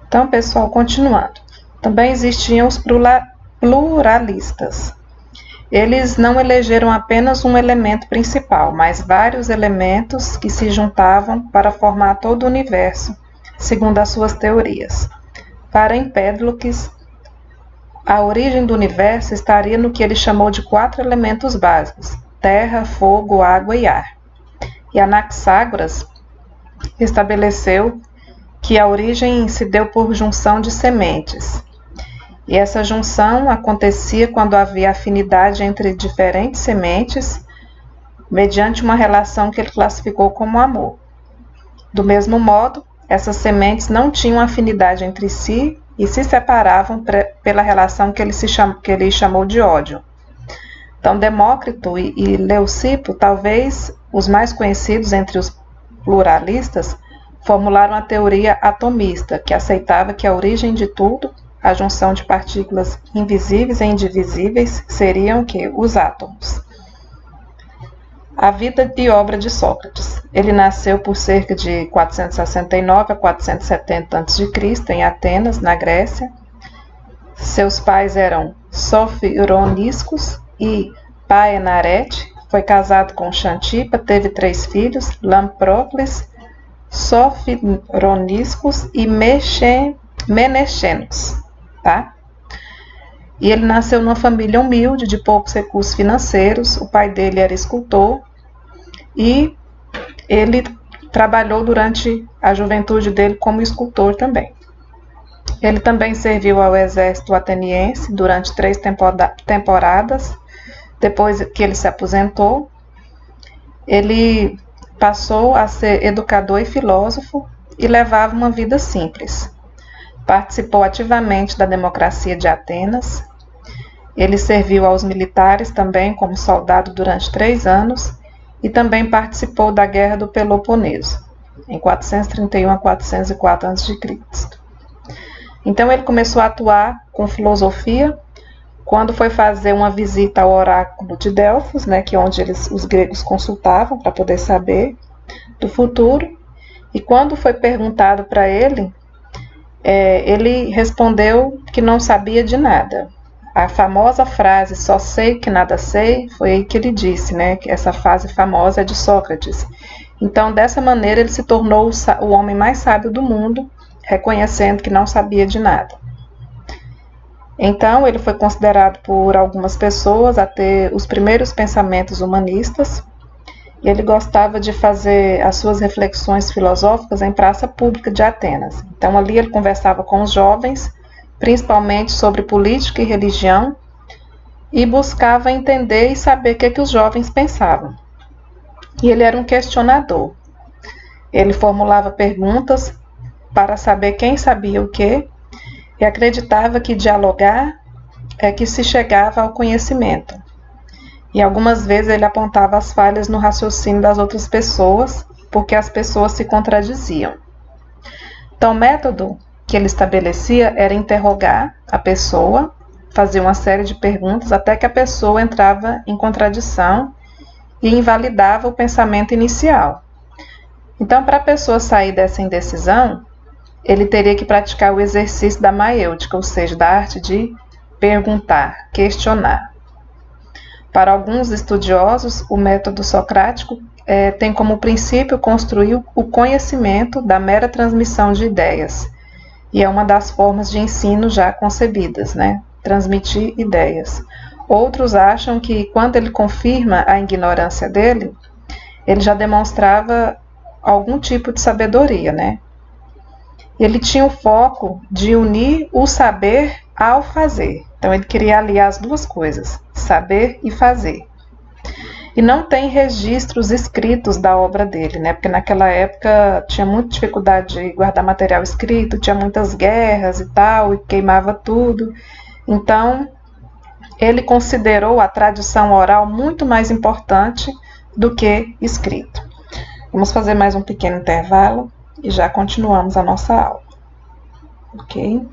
Então, pessoal, continuando. Também existiam os pluralistas. Eles não elegeram apenas um elemento principal, mas vários elementos que se juntavam para formar todo o universo, segundo as suas teorias. Para Empédocles, a origem do universo estaria no que ele chamou de 4 elementos básicos: terra, fogo, água e ar. E Anaxágoras estabeleceu que a origem se deu por junção de sementes. E essa junção acontecia quando havia afinidade entre diferentes sementes, mediante uma relação que ele classificou como amor. Do mesmo modo, essas sementes não tinham afinidade entre si e se separavam pela relação que ele chamou de ódio. Então, Demócrito e Leucipo, talvez os mais conhecidos entre os pluralistas, formularam a teoria atomista, que aceitava que a origem de tudo, a junção de partículas invisíveis e indivisíveis, seriam os átomos. A vida e obra de Sócrates. Ele nasceu por cerca de 469 a 470 a.C. em Atenas, na Grécia. Seus pais eram Sofroniscos e Paenarete. Foi casado com Xantipa, teve 3 filhos, Lamprócles, Sofroniscos e Menexenos. Tá? E ele nasceu numa família humilde, de poucos recursos financeiros. O pai dele era escultor e ele trabalhou durante a juventude dele como escultor também. Ele também serviu ao exército ateniense durante 3 temporadas. Depois que ele se aposentou, ele passou a ser educador e filósofo e levava uma vida simples. Participou ativamente da democracia de Atenas. Ele serviu aos militares também como soldado durante 3 anos e também participou da Guerra do Peloponeso, em 431 a 404 a.C. Então ele começou a atuar com filosofia quando foi fazer uma visita ao oráculo de Delfos, que é onde os gregos consultavam para poder saber do futuro. E quando foi perguntado para ele, ele respondeu que não sabia de nada. A famosa frase, só sei que nada sei, foi aí que ele disse, que essa frase famosa é de Sócrates. Então, dessa maneira, ele se tornou o homem mais sábio do mundo, reconhecendo que não sabia de nada. Então, ele foi considerado por algumas pessoas a ter os primeiros pensamentos humanistas, e ele gostava de fazer as suas reflexões filosóficas em praça pública de Atenas. Então, ali ele conversava com os jovens, principalmente sobre política e religião, e buscava entender e saber o que os jovens pensavam. E ele era um questionador. Ele formulava perguntas para saber quem sabia o quê, e acreditava que dialogar é que se chegava ao conhecimento. E algumas vezes ele apontava as falhas no raciocínio das outras pessoas, porque as pessoas se contradiziam. Então, o método que ele estabelecia era interrogar a pessoa, fazer uma série de perguntas até que a pessoa entrava em contradição e invalidava o pensamento inicial. Então, para a pessoa sair dessa indecisão, ele teria que praticar o exercício da maêutica, ou seja, da arte de perguntar, questionar. Para alguns estudiosos, o método socrático tem como princípio construir o conhecimento da mera transmissão de ideias, e é uma das formas de ensino já concebidas, transmitir ideias. Outros acham que quando ele confirma a ignorância dele, ele já demonstrava algum tipo de sabedoria, Ele tinha o foco de unir o saber ao fazer. Então, ele queria aliar as duas coisas, saber e fazer. E não tem registros escritos da obra dele, porque naquela época tinha muita dificuldade de guardar material escrito, tinha muitas guerras e tal, e queimava tudo. Então, ele considerou a tradição oral muito mais importante do que escrito. Vamos fazer mais um pequeno intervalo e já continuamos a nossa aula. Ok?